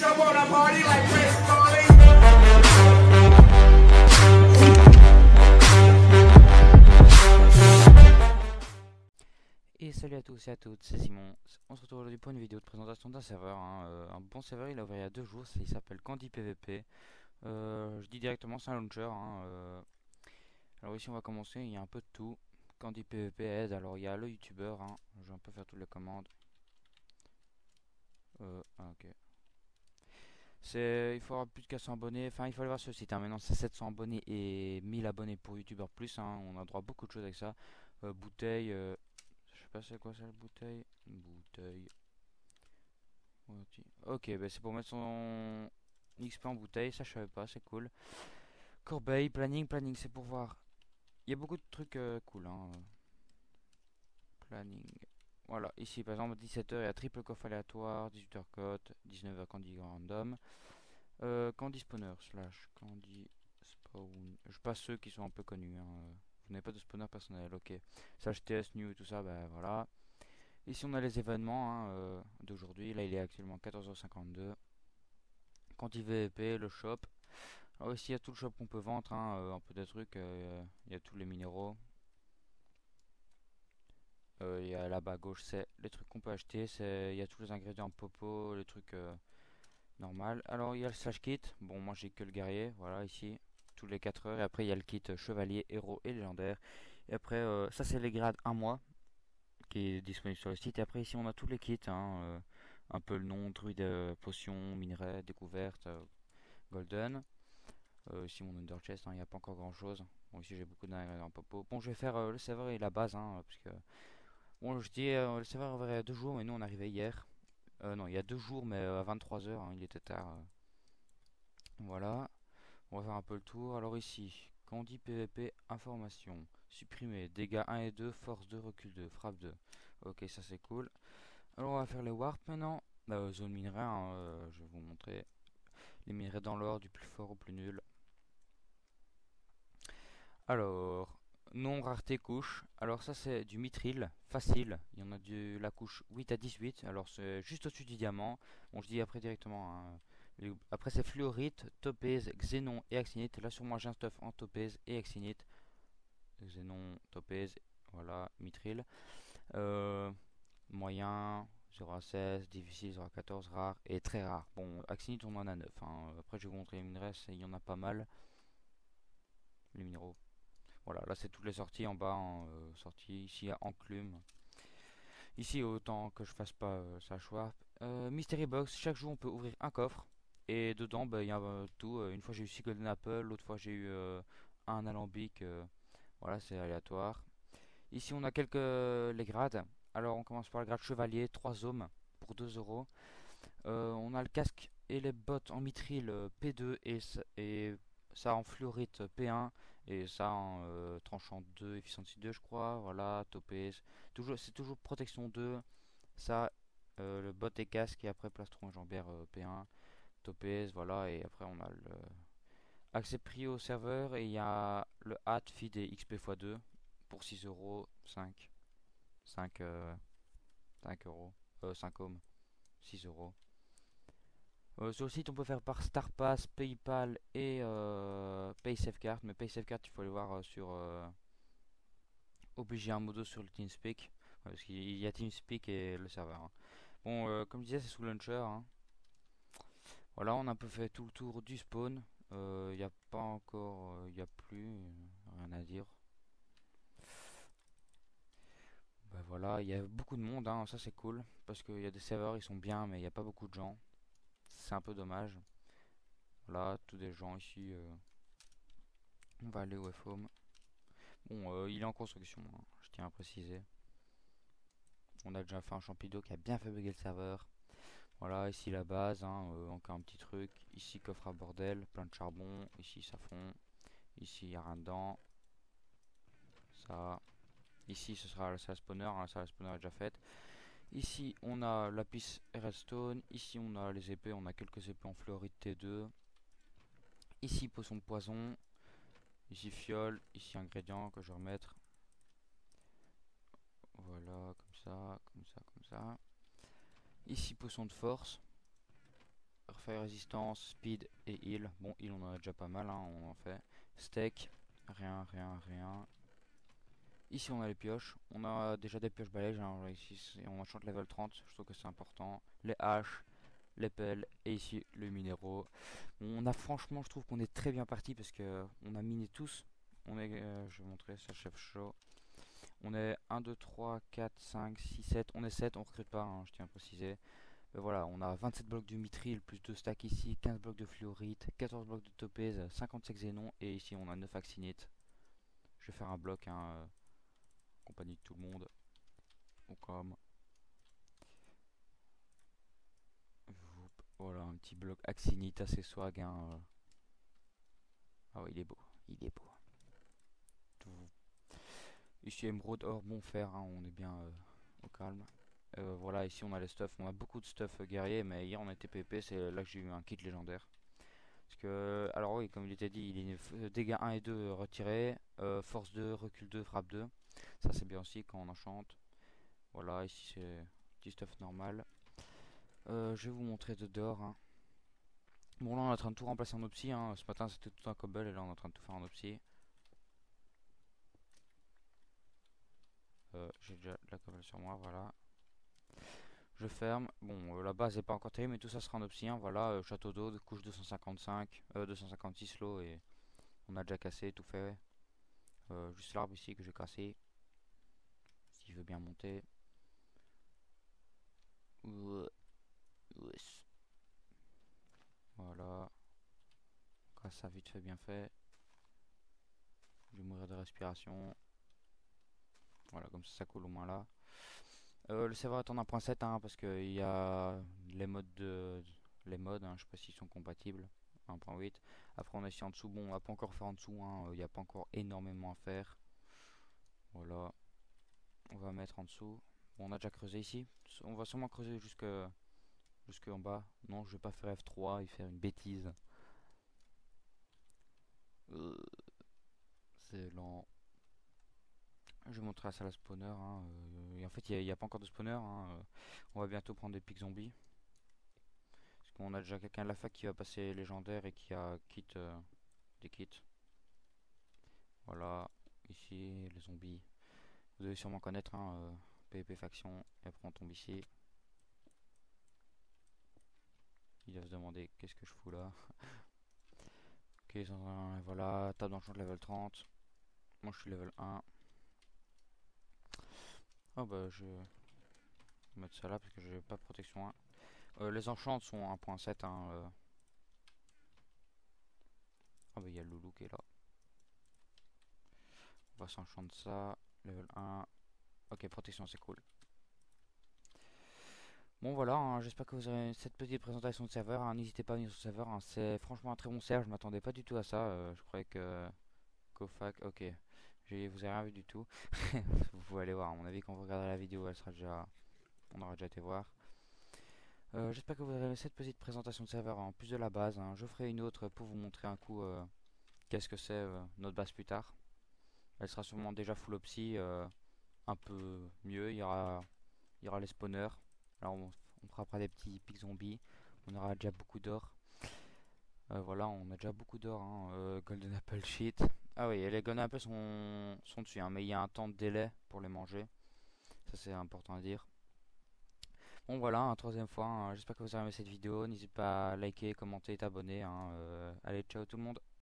Et salut à tous et à toutes, c'est Simon. On se retrouve aujourd'hui pour une vidéo de présentation d'un serveur, un bon serveur. Il a ouvert il y a 2 jours, il s'appelle Candy PVP. Je dis directement, c'est un launcher. Alors ici on va commencer, il y a un peu de tout. Candy PVP aide, alors il y a le youtubeur, je vais un peu faire toutes les commandes. Ok. Il faut avoir plus de 400 abonnés, enfin il faut aller voir sur le site. Maintenant c'est 700 abonnés et 1000 abonnés pour youtubeur plus. On a droit à beaucoup de choses avec ça. Bouteille, je sais pas c'est quoi ça, la bouteille. Bouteille. Ok, bah c'est pour mettre son XP en bouteille, ça je savais pas, c'est cool. Corbeille, planning c'est pour voir. Il y a beaucoup de trucs cool. Planning. Voilà, ici par exemple 17h il y a triple coffre aléatoire, 18h cote, 19h candy random. Candy spawner slash candy spawn. Je passe ceux qui sont un peu connus. Vous n'avez pas de spawner personnel, ok. Slash TS new et tout ça, bah voilà. Ici on a les événements d'aujourd'hui. Là il est actuellement 14h52. Candy VP, le shop. Alors ici il y a tout le shop qu'on peut vendre, un peu des trucs. Il y a tous les minéraux. Il y a là-bas à gauche, c'est les trucs qu'on peut acheter. Il y a tous les ingrédients popo, les trucs normal. Alors il y a le slash kit. Bon, moi j'ai que le guerrier. Voilà, ici, tous les 4 heures. Et après il y a le kit chevalier, héros et légendaire. Et après, ça c'est les grades 1 mois qui est disponible sur le site. Et après ici on a tous les kits. Un peu le nom, druide, potion, minerai, découverte, golden. Ici mon under chest, il n'y a pas encore grand chose. Bon, ici j'ai beaucoup d'ingrédients popo. Bon, je vais faire le serveur et la base, parce que bon, je dis le serveur ouvert il y a 2 jours, mais nous on arrivait hier. Non, il y a 2 jours, mais à 23h, il était tard. Voilà, on va faire un peu le tour. Alors ici, quand on dit PVP, information, supprimer, dégâts 1 et 2, force 2, recul 2, frappe 2. Ok, ça c'est cool. Alors on va faire les warp maintenant. Zone minerai, je vais vous montrer les minerais dans l'ordre du plus fort au plus nul. Alors, non rareté couche. Alors ça c'est du mithril, facile. Il y en a de la couche 8 à 18. Alors c'est juste au-dessus du diamant. Bon, je dis après directement. Après c'est fluorite, topaz, xénon et axinite. Là sur moi j'ai un stuff en topaz et axinite. Xénon, topaz, voilà, mithril. Moyen, 0 à 16, difficile 0 à 14, rare et très rare. Bon, axinite on en a 9. Après je vais vous montrer les minerais, il y en a pas mal. Les minéraux. Voilà, là c'est toutes les sorties en bas, sortie ici à enclume. Ici autant que je fasse pas ça choix. Mystery Box, chaque jour on peut ouvrir un coffre. Et dedans il y a tout. Une fois j'ai eu 6 Golden Apple, l'autre fois j'ai eu un alambic. Voilà, c'est aléatoire. Ici on a quelques les grades. Alors on commence par le grade chevalier, 3 ohms pour 2 euros. On a le casque et les bottes en mithril P2 et ça en fluorite P1 et ça en tranchant 2, efficiency 2 je crois. Voilà, topaz. C'est toujours protection 2. Ça, le bot et casque et après plastron et jambière P1, topaz, voilà. Et après on a le accès prix au serveur et il y a le hat feed et XP x2 pour 6 euros, 5 euros, 5 ohms, 6 euros. Sur le site, on peut faire par StarPass, PayPal et PaySafeCard. Mais PaySafeCard, il faut aller voir sur obligé un modo sur le TeamSpeak. Parce qu'il y a TeamSpeak et le serveur. Bon, comme je disais, c'est sous launcher. Voilà, on a un peu fait tout le tour du spawn. Il n'y a pas encore, il n'y a plus, rien à dire. Bah voilà, il y a beaucoup de monde, ça c'est cool. Parce qu'il y a des serveurs, ils sont bien, mais il n'y a pas beaucoup de gens. C'est un peu dommage. Voilà, tous des gens ici. On va aller au FOM. Bon, il est en construction, je tiens à préciser. On a déjà fait un champido qui a bien fait bugger le serveur. Voilà, ici la base, encore un petit truc. Ici coffre à bordel, plein de charbon. Ici ça fond. Ici il n'y a rien dedans. Ça. Ici ce sera la salle spawner, la salle spawner est déjà faite. Ici on a lapis et redstone. Ici on a les épées, on a quelques épées en fluorite T2. Ici potion de poison. Ici fiole, ici ingrédients que je vais remettre. Voilà, comme ça, comme ça, comme ça. Ici potion de force. fire résistance, speed et heal. Bon, heal on en a déjà pas mal, hein, on en fait. Steak, rien, rien, rien. Ici on a les pioches, on a déjà des pioches balèges, hein. Ici on enchante level 30, je trouve que c'est important. Les haches, les pelles et ici le minéraux. On a franchement, je trouve qu'on est très bien parti parce que on a miné tous. On est, je vais montrer ça, chef chaud. On est 1, 2, 3, 4, 5, 6, 7. On est 7, on recrute pas, hein, je tiens à préciser. Mais voilà, on a 27 blocs de mithril, plus 2 stacks ici, 15 blocs de fluorite, 14 blocs de topaz, 57 xénon et ici on a 9 actinites. Je vais faire un bloc, hein, compagnie de tout le monde. Ou comme. Voilà, un petit bloc actinite assez swag, hein. Ah ouais, il est beau, il est beau. Ici émeraude, or, bon fer, hein, on est bien au calme. Voilà, ici on a les stuff, on a beaucoup de stuff guerrier, mais hier on était PP, c'est là que j'ai eu un kit légendaire. Parce que, alors oui, comme il était dit, il est dégâts 1 et 2 retirés, force 2, recul 2, frappe 2. Ça c'est bien aussi quand on enchante. Voilà, ici c'est petit stuff normal. Je vais vous montrer de dehors, hein. Bon là on est en train de tout remplacer en opsie, hein. Ce matin c'était tout un cobble et là on est en train de tout faire en opsie. J'ai déjà de la cobble sur moi, voilà. Je ferme. Bon, la base n'est pas encore terrible, mais tout ça sera en obsien. Voilà, château d'eau, couche 255, 256 lots et on a déjà cassé, tout fait. Juste l'arbre ici que j'ai cassé. Si je veux bien monter. Voilà. Casse ça vite fait, bien fait. Je vais mourir de respiration. Voilà, comme ça coule au moins là. Le serveur est en 1.7, hein, parce qu'il y a les modes les modes, hein, je sais pas s'ils sont compatibles. 1.8. Après on est ici en dessous. Bon, on va pas encore faire en dessous, hein, il n'y a pas encore énormément à faire. Voilà. On va mettre en dessous. Bon, on a déjà creusé ici. On va sûrement creuser jusque en bas. Non, je vais pas faire F3 et faire une bêtise. Euh, c'est lent. Je vais montrer la salle à spawner, hein. Et en fait, il n'y a pas encore de spawner, hein. On va bientôt prendre des pics zombies. Parce qu'on a déjà quelqu'un de la fac qui va passer légendaire et qui a des kits. Voilà. Ici, les zombies. Vous devez sûrement connaître, hein, PvP faction. Et après, on tombe ici. Il va se demander qu'est-ce que je fous là. Ok, voilà, table d'enchant level 30. Moi je suis level 1. Oh bah je vais mettre ça là parce que j'ai pas de protection 1. Les enchants sont 1.7, hein. Ah bah il y a le loulou qui est là. On va s'enchanter ça. Level 1. Ok, protection c'est cool. Bon voilà, hein, j'espère que vous aurez cette petite présentation de serveur, hein. N'hésitez pas à venir sur le serveur, hein. C'est franchement un très bon serveur, je m'attendais pas du tout à ça. Je croyais que Kofac, ok. Vous avez rien vu du tout. Vous pouvez aller voir, à mon avis quand vous regarderez la vidéo elle sera déjà. On aura déjà été voir. J'espère que vous avez aimé cette petite présentation de serveur en plus de la base, hein. Je ferai une autre pour vous montrer un coup qu'est-ce que c'est notre base plus tard. Elle sera sûrement déjà full opsi, un peu mieux. Il y aura les spawners. Alors on fera pas des petits pics zombies. On aura déjà beaucoup d'or. Voilà, on a déjà beaucoup d'or, hein. Golden Apple Sheet. Ah oui, et les Golden Apple sont dessus, hein, mais il y a un temps de délai pour les manger. Ça c'est important à dire. Bon voilà, un troisième fois, hein. J'espère que vous avez aimé cette vidéo. N'hésitez pas à liker, commenter et t'abonner, hein. Allez, ciao tout le monde.